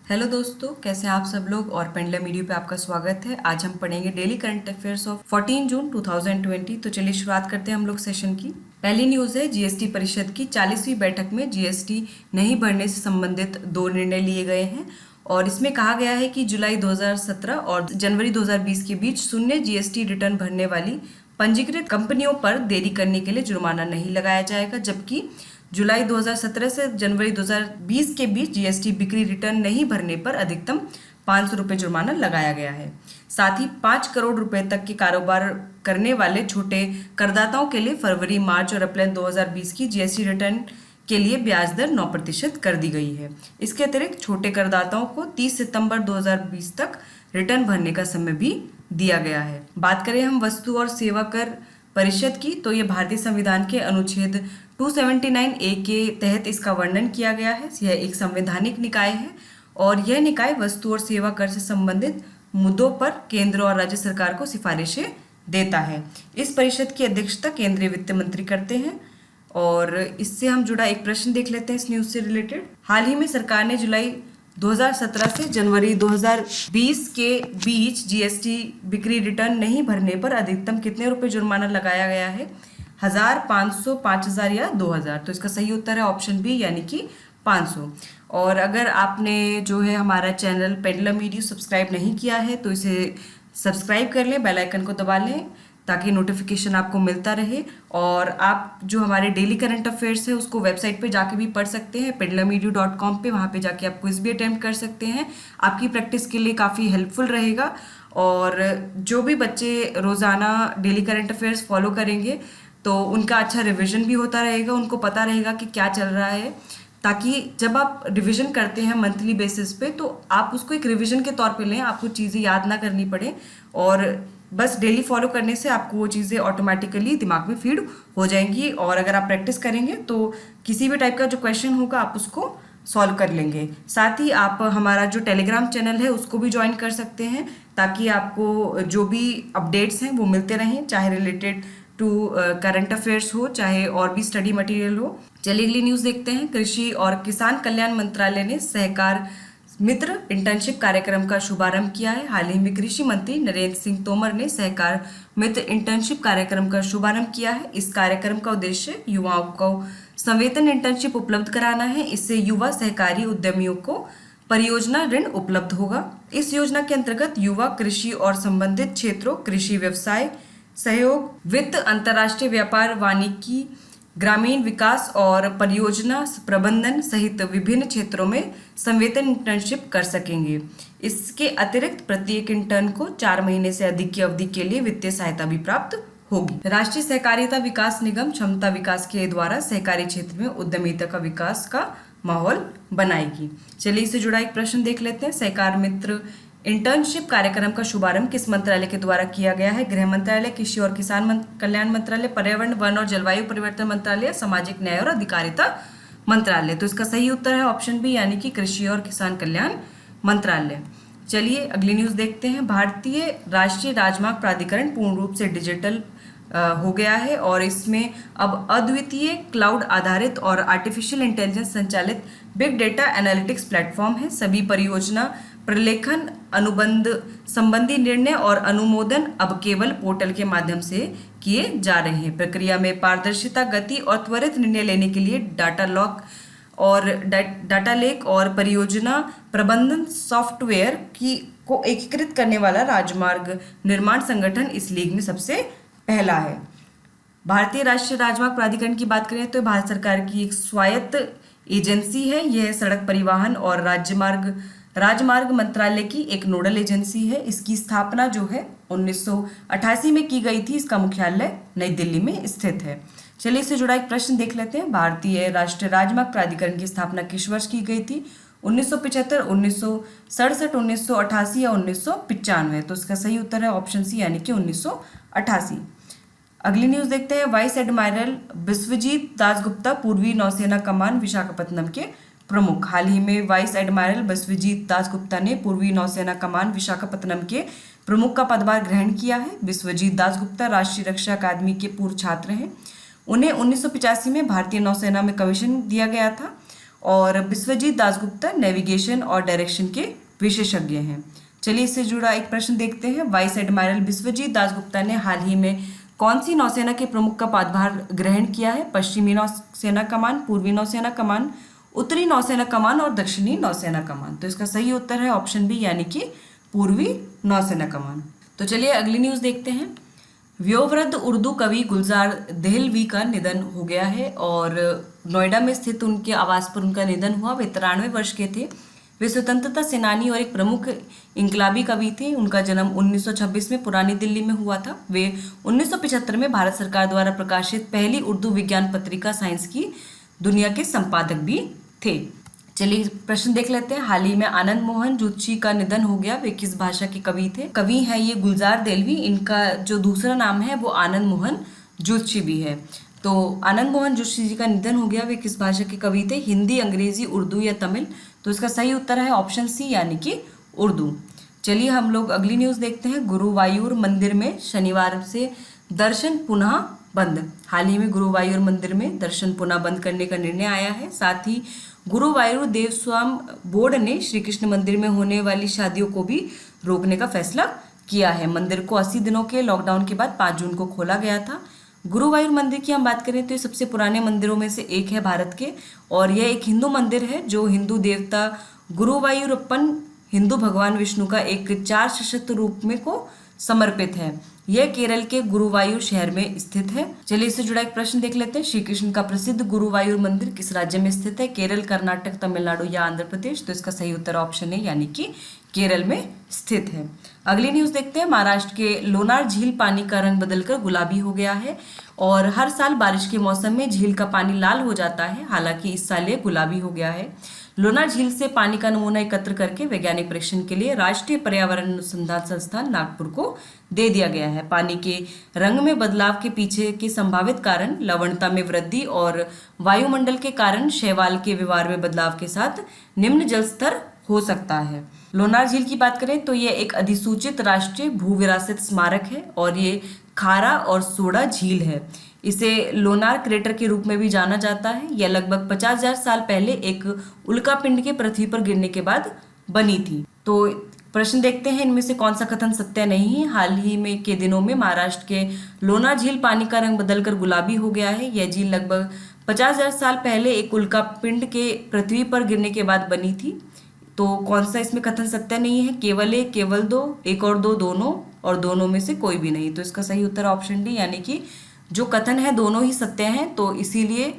Hello दोस्तों, कैसे हैं आप सब लोग। और पेंडुलम मीडिया पे आपका स्वागत है। आज हम पढ़ेंगे डेली करंट अफेयर्स ऑफ 14 जून 2020। तो चलिए शुरुआत करते हैं हम लोग सेशन की। पहली न्यूज़ है, जीएसटी परिषद की 40वीं बैठक में जीएसटी नहीं भरने से संबंधित 2 निर्णय लिए गए हैं। और इसमें कहा गया है कि जुलाई 2017 और जनवरी 2020 के बीच शून्य जीएसटी रिटर्न भरने वाली पंजीकृत कंपनियों पर देरी करने के लिए जुर्माना नहीं लगाया जाएगा, जबकि जुलाई 2017 से जनवरी 2020 के बीच जीएसटी बिक्री रिटर्न नहीं भरने पर अधिकतम 500 रुपये जुर्माना लगाया गया है। साथ ही 5 करोड़ रुपए तक के कारोबार करने वाले छोटे करदाताओं के लिए फरवरी, मार्च और अप्रैल 2020 की जीएसटी रिटर्न के लिए ब्याज दर 9% कर दी गई है। इसके अतिरिक्त छोटे करदाताओं को 30 सितंबर 2020 तक रिटर्न भरने का समय भी दिया गया है। बात करें हम वस्तु और सेवा कर परिषद की, तो ये भारतीय संविधान के अनुच्छेद 279A के तहत इसका वर्णन किया गया है। यह एक संवैधानिक निकाय है और यह निकाय वस्तु और सेवा कर से संबंधित मुद्दों पर केंद्र और राज्य सरकार को सिफारिशें देता है। इस परिषद की अध्यक्षता केंद्रीय वित्त मंत्री करते हैं। और इससे हम जुड़ा एक प्रश्न देख लेते हैं इस न्यूज़ से रिलेटेड। हाल ही में सरकार ने जुलाई 2017 से जनवरी 2020 के बीच जीएसटी बिक्री रिटर्न नहीं भरने पर अधिकतम कितने रुपए जुर्माना लगाया गया है? 1000, 500, 5000 या 2000। तो इसका सही उत्तर है ऑप्शन बी, यानी कि 500। और अगर आपने जो है हमारा चैनल पेंडुलम मीडिया सब्सक्राइब नहीं किया है तो इसे सब्सक्राइब कर लें, बेल आइकन को दबा लें ताकि नोटिफिकेशन आपको मिलता रहे। और आप जो हमारे डेली करंट अफेयर्स है उसको वेबसाइट पे जाके भी पढ़ सकते हैं, pendulummedu.com पे। वहाँ पे जाके आप क्विज भी अटेम्प्ट कर सकते हैं। आपकी प्रैक्टिस के लिए काफ़ी हेल्पफुल रहेगा। और जो भी बच्चे रोज़ाना डेली करंट अफेयर्स फॉलो करेंगे तो उनका अच्छा रिविजन भी होता रहेगा, उनको पता रहेगा कि क्या चल रहा है, ताकि जब आप रिवीजन करते हैं मंथली बेसिस पे तो आप उसको एक रिवीजन के तौर पे लें, आपको चीज़ें याद ना करनी पड़े। और बस डेली फॉलो करने से आपको वो चीज़ें ऑटोमेटिकली दिमाग में फीड हो जाएंगी। और अगर आप प्रैक्टिस करेंगे तो किसी भी टाइप का जो क्वेश्चन होगा आप उसको सॉल्व कर लेंगे। साथ ही आप हमारा जो टेलीग्राम चैनल है उसको भी ज्वाइन कर सकते हैं, ताकि आपको जो भी अपडेट्स हैं वो मिलते रहें, चाहे रिलेटेड टू करंट अफेयर्स हो, चाहे और भी स्टडी मटेरियल हो। चलिए अगली न्यूज़ देखते हैं। कृषि और किसान कल्याण मंत्रालय ने सहकार मित्र इंटर्नशिप कार्यक्रम का शुभारंभ किया है। हाल ही में कृषि मंत्री नरेंद्र सिंह तोमर ने सहकार मित्र इंटर्नशिप कार्यक्रम का शुभारंभ किया है। इस कार्यक्रम का उद्देश्य युवाओं को संवेतन इंटर्नशिप उपलब्ध कराना है। इससे युवा सहकारी उद्यमियों को परियोजना ऋण उपलब्ध होगा। इस योजना के अंतर्गत युवा कृषि और संबंधित क्षेत्रों, कृषि व्यवसाय सहयोग, वित्त, अंतर्राष्ट्रीय व्यापार, वानिकी, ग्रामीण विकास और परियोजना प्रबंधन सहित विभिन्न क्षेत्रों में संवेतन इंटर्नशिप कर सकेंगे। इसके अतिरिक्त प्रत्येक इंटर्न को 4 महीने से अधिक की अवधि के लिए वित्तीय सहायता भी प्राप्त होगी। राष्ट्रीय सहकारिता विकास निगम क्षमता विकास के द्वारा सहकारी क्षेत्र में उद्यमिता का विकास का माहौल बनाएगी। चलिए इससे जुड़ा एक प्रश्न देख लेते हैं। सहकार मित्र इंटर्नशिप कार्यक्रम का शुभारंभ किस मंत्रालय के द्वारा किया गया है? गृह मंत्रालय, कृषि और किसान कल्याण मंत्रालय, पर्यावरण, वन और जलवायु परिवर्तन मंत्रालय, सामाजिक न्याय और अधिकारिता मंत्रालय। तो इसका सही उत्तर है ऑप्शन बी, यानी कि कृषि और किसान कल्याण मंत्रालय। चलिए अगली न्यूज़ देखते हैं। भारतीय राष्ट्रीय राजमार्ग प्राधिकरण पूर्ण रूप से डिजिटल हो गया है और इसमें अब अद्वितीय क्लाउड आधारित और आर्टिफिशियल इंटेलिजेंस संचालित बिग डेटा एनालिटिक्स प्लेटफॉर्म है। सभी परियोजना प्रलेखन, अनुबंध संबंधी निर्णय और अनुमोदन अब केवल पोर्टल के माध्यम से किए जा रहे हैं। प्रक्रिया में पारदर्शिता, गति और त्वरित निर्णय लेने के लिए डाटा लॉक और डाटा लेक और परियोजना प्रबंधन सॉफ्टवेयर को एकीकृत करने वाला राजमार्ग निर्माण संगठन इस लीग में सबसे पहला है। भारतीय राष्ट्रीय राजमार्ग प्राधिकरण की बात करें तो भारत सरकार की एक स्वायत्त एजेंसी है। यह सड़क परिवहन और राजमार्ग मंत्रालय की एक नोडल एजेंसी है। इसकी स्थापना जो है 1988 में की गई थी। इसका मुख्यालय नई दिल्ली में स्थित है। चलिए इससे जुड़ा एक प्रश्न देख लेते हैं। भारतीय राष्ट्रीय राजमार्ग प्राधिकरण की स्थापना किस वर्ष की गई थी? 1975, 1967, 1988 या 1995। तो इसका सही उत्तर है ऑप्शन सी, यानी कि 1988। अगली न्यूज़ देखते हैं। वाइस एडमायरल विश्वजीत दासगुप्ता पूर्वी नौसेना कमान विशाखापत्तनम के प्रमुख। हाल ही में वाइस एडमायरल विश्वजीत दासगुप्ता ने पूर्वी नौसेना कमान विशाखापत्तनम के प्रमुख का पदभार ग्रहण किया है। विश्वजीत दासगुप्ता राष्ट्रीय रक्षा अकादमी के पूर्व छात्र हैं। उन्हें 1985 में भारतीय नौसेना में कमीशन दिया गया था और बिस्वजीत दासगुप्ता नेविगेशन और डायरेक्शन के विशेषज्ञ हैं। चलिए इससे जुड़ा एक प्रश्न देखते हैं। वाइस एडमायरल बिस्वजीत दासगुप्ता ने हाल ही में कौन सी नौसेना के प्रमुख का पदभार ग्रहण किया है? पश्चिमी नौसेना कमान, पूर्वी नौसेना कमान, उत्तरी नौसेना कमान और दक्षिणी नौसेना कमान। तो इसका सही उत्तर है ऑप्शन बी यानी कि पूर्वी नौसेना कमान। तो चलिए अगली न्यूज़ देखते हैं। वयोवृद्ध उर्दू कवि गुलजार देहलवी का निधन हो गया है और नोएडा में स्थित उनके आवास पर उनका निधन हुआ। वे 93 वर्ष के थे। वे स्वतंत्रता सेनानी और एक प्रमुख इंकलाबी कवि थे। उनका जन्म 1926 में पुरानी दिल्ली में हुआ था। वे 1975 में भारत सरकार द्वारा प्रकाशित पहली उर्दू विज्ञान पत्रिका साइंस की दुनिया के संपादक भी थे। चलिए प्रश्न देख लेते हैं। हाल ही में आनंद मोहन जोशी का निधन हो गया। वे किस भाषा के कवि थे? कवि हैं ये गुलजार देहलवी। इनका जो दूसरा नाम है वो आनंद मोहन जोशी भी है। तो आनंद मोहन जोशी जी का निधन हो गया। वे किस भाषा के कवि थे? हिंदी, अंग्रेजी, उर्दू या तमिल? तो इसका सही उत्तर है ऑप्शन सी यानी कि उर्दू। चलिए हम लोग अगली न्यूज़ देखते हैं। गुरुवायूर मंदिर में शनिवार से दर्शन पुनः बंद। हाल ही में गुरुवायूर मंदिर में दर्शन पुनः बंद करने का निर्णय आया है। साथ ही गुरुवायूर देवस्थान बोर्ड ने श्री कृष्ण मंदिर में होने वाली शादियों को भी रोकने का फैसला किया है। मंदिर को 80 दिनों के लॉकडाउन के बाद 5 जून को खोला गया था। गुरुवायूर मंदिर की हम बात करें तो ये सबसे पुराने मंदिरों में से एक है भारत के, और यह एक हिंदू मंदिर है जो हिंदू देवता गुरुवायूरप्पन हिंदू भगवान विष्णु का एक 4 सशक्त रूप में को समर्पित है। यह केरल के गुरुवायूर शहर में स्थित है। चलिए इससे जुड़ा एक प्रश्न देख लेते हैं। श्री कृष्ण का प्रसिद्ध गुरुवायूर मंदिर किस राज्य में स्थित है? केरल, कर्नाटक, तमिलनाडु या आंध्र प्रदेश? तो इसका सही उत्तर ऑप्शन है यानी कि केरल में स्थित है। अगली न्यूज़ देखते हैं। महाराष्ट्र के लोनार झील पानी का रंग बदलकर गुलाबी हो गया है और हर साल बारिश के मौसम में झील का पानी लाल हो जाता है। हालांकि इस साल ये गुलाबी हो गया है। लोनार झील से पानी का नमूना एकत्र करके वैज्ञानिक परीक्षण के लिए राष्ट्रीय पर्यावरण अनुसंधान संस्थान नागपुर को दे दिया गया है। पानी के रंग में बदलाव के पीछे के संभावित कारण लवणता में वृद्धि और वायुमंडल के कारण शैवाल के व्यवहार में बदलाव के साथ निम्न जल स्तर हो सकता है। लोनार झील की बात करें तो यह एक अधिसूचित राष्ट्रीय भू विरासत स्मारक है और ये खारा और सोडा झील है। इसे लोनार क्रेटर के रूप में भी जाना जाता है। यह लगभग 50,000 साल पहले एक उल्कापिंड के पृथ्वी पर गिरने के बाद बनी थी। तो प्रश्न देखते हैं इनमें से कौन सा कथन सत्य नहीं है। हाल ही में के दिनों में महाराष्ट्र के लोनार झील पानी का रंग बदलकर गुलाबी हो गया है। यह झील लगभग 50,000 साल पहले एक उल्कापिंड के पृथ्वी पर गिरने के बाद बनी थी। तो कौन सा इसमें कथन सत्य नहीं है? केवल एक, केवल दो, एक और दो, दोनों और दोनों में से कोई भी नहीं। तो इसका सही उत्तर ऑप्शन डी यानी कि जो कथन है दोनों ही सत्य हैं, तो इसीलिए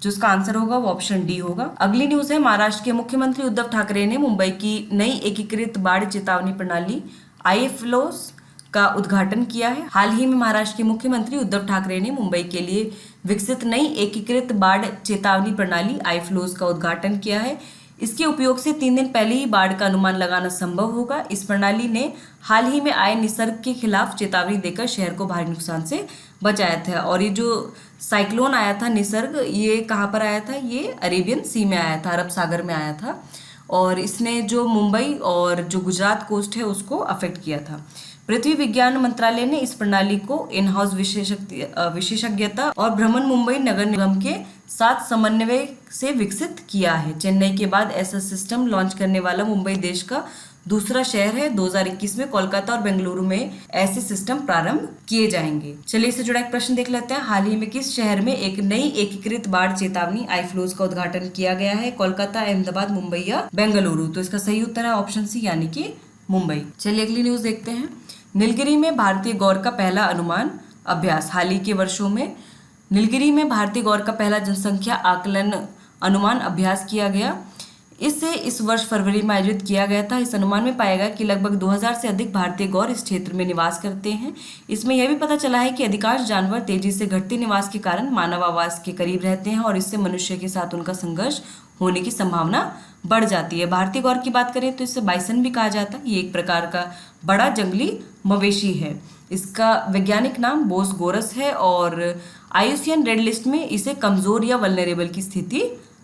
जो इसका आंसर होगा वो ऑप्शन डी होगा। अगली न्यूज़ है। महाराष्ट्र के मुख्यमंत्री उद्धव ठाकरे ने मुंबई की नई एकीकृत बाढ़ चेतावनी प्रणाली आईफ्लोस का उद्घाटन किया है। हाल ही में महाराष्ट्र के मुख्यमंत्री उद्धव ठाकरे ने मुंबई के लिए विकसित नई एकीकृत बाढ़ चेतावनी प्रणाली आईफ्लोस का उद्घाटन किया है। इसके उपयोग से 3 दिन पहले ही बाढ़ का अनुमान लगाना संभव होगा। इस प्रणाली ने हाल ही में आए निसर्ग के खिलाफ चेतावनी देकर शहर को भारी नुकसान से बचाया था। और ये जो साइक्लोन आया था निसर्ग, ये कहाँ पर आया था? ये अरेबियन सी में आया था, अरब सागर में आया था और इसने जो मुंबई और जो गुजरात कोस्ट है उसको अफेक्ट किया था। पृथ्वी विज्ञान मंत्रालय ने इस प्रणाली को इन हाउस विशेषज्ञता और भ्रमण मुंबई नगर निगम के साथ समन्वय से विकसित किया है। चेन्नई के बाद ऐसा सिस्टम लॉन्च करने वाला मुंबई देश का दूसरा शहर है। 2021 में कोलकाता और बेंगलुरु में ऐसे सिस्टम प्रारंभ किए जाएंगे। चलिए इससे जुड़ा एक प्रश्न देख लेते हैं। हाल ही में किस शहर में एक नई एकीकृत बाढ़ चेतावनी आईफ्लोस का उद्घाटन किया गया है? कोलकाता, अहमदाबाद, मुंबई या बेंगलुरु? तो इसका सही उत्तर है ऑप्शन सी यानी कि मुंबई। चलिए अगली न्यूज देखते हैं। नीलगिरी में भारतीय गौर का पहला अनुमान अभ्यास। हाल ही के वर्षों में नीलगिरी में भारतीय गौर का पहला जनसंख्या आकलन अनुमान अभ्यास किया गया। इसे इस वर्ष फरवरी में आयोजित किया गया था। इस अनुमान में पाया गया कि लगभग 2000 से अधिक भारतीय गौर इस क्षेत्र में निवास करते हैं। इसमें यह भी पता चला है कि अधिकांश जानवर तेजी से घटते निवास के कारण मानव आवास के करीब रहते हैं और इससे मनुष्य के साथ उनका संघर्ष होने की संभावना बढ़ जाती है। भारतीय गौर की बात करें तो इसे बाइसन भी कहा जाता है। ये एक प्रकार का बड़ा जंगली मवेशी है। इसका वैज्ञानिक नाम बोस गोरस है और IUCN रेड लिस्ट में इसे कमजोर या वल्नरेबल की स्थिति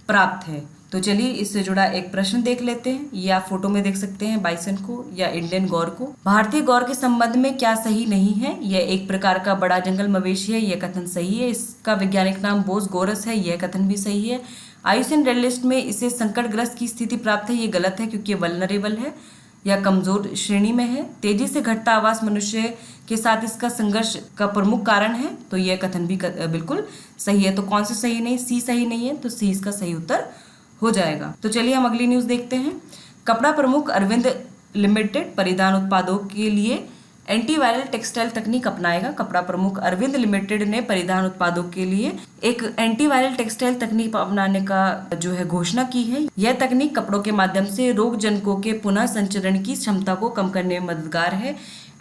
प्राप्त है। तो चलिए इससे जुड़ा एक प्रश्न देख लेते हैं। ये आप फोटो में देख सकते हैं बाइसन को या इंडियन गौर को। भारतीय गौर के संबंध में क्या सही नहीं है? यह एक प्रकार का बड़ा जंगल मवेशी है, यह कथन सही है। इसका वैज्ञानिक नाम बोस गोरस है, यह कथन भी सही है। आईयूसीएन रेड लिस्ट में इसे संकटग्रस्त की स्थिति प्राप्त है, ये गलत है क्योंकि ये वल्नरेबल है या कमजोर श्रेणी में है। तेजी से घटता आवास मनुष्य के साथ इसका संघर्ष का प्रमुख कारण है, तो यह कथन भी बिल्कुल सही है। तो कौन सा सही नहीं, सी सही नहीं है, तो सी इसका सही उत्तर हो जाएगा। तो चलिए हम अगली न्यूज देखते हैं। कपड़ा प्रमुख अरविंद लिमिटेड परिधान उत्पादों के लिए एंटीवायरल टेक्सटाइल तकनीक अपनाएगा। कपड़ा प्रमुख अरविंद लिमिटेड ने परिधान उत्पादों के लिए एक एंटीवायरल टेक्सटाइल तकनीक अपनाने का जो है घोषणा की है। यह तकनीक कपड़ों के माध्यम से रोगजनकों के पुनः संचरण की क्षमता को कम करने में मददगार है।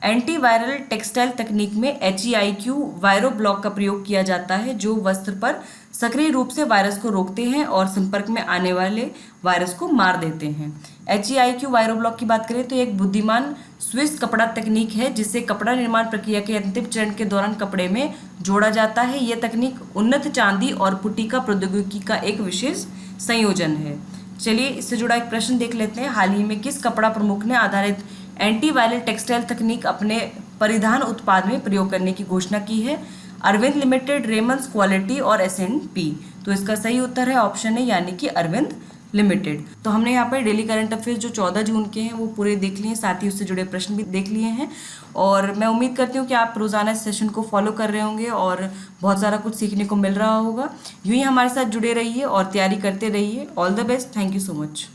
एंटीवायरल टेक्सटाइल तकनीक में HEIQ वायरो ब्लॉक का प्रयोग किया जाता है, जो वस्त्र पर सक्रिय रूप से वायरस को रोकते हैं और संपर्क में आने वाले वायरस को मार देते हैं। HEIQ वायरो ब्लॉक की बात करें तो एक बुद्धिमान स्विस कपड़ा तकनीक है, जिससे कपड़ा निर्माण प्रक्रिया के अंतिम चरण के दौरान कपड़े में जोड़ा जाता है। यह तकनीक उन्नत चांदी और पुटिका प्रौद्योगिकी का एक विशेष संयोजन है। चलिए इससे जुड़ा एक प्रश्न देख लेते हैं। हाल ही में किस कपड़ा प्रमुख ने आधारित एंटीवायरल टेक्सटाइल तकनीक अपने परिधान उत्पाद में प्रयोग करने की घोषणा की है? अरविंद लिमिटेड, रेमंड्स क्वालिटी और S&P। तो इसका सही उत्तर है ऑप्शन है, यानी कि अरविंद लिमिटेड। तो हमने यहाँ पर डेली करंट अफेयर्स जो 14 जून के हैं वो पूरे देख लिए, साथ ही उससे जुड़े प्रश्न भी देख लिए हैं। और मैं उम्मीद करती हूँ कि आप रोजाना इस सेशन को फॉलो कर रहे होंगे और बहुत सारा कुछ सीखने को मिल रहा होगा। यूँ ही हमारे साथ जुड़े रहिए और तैयारी करते रहिए। All the best. Thank you so much.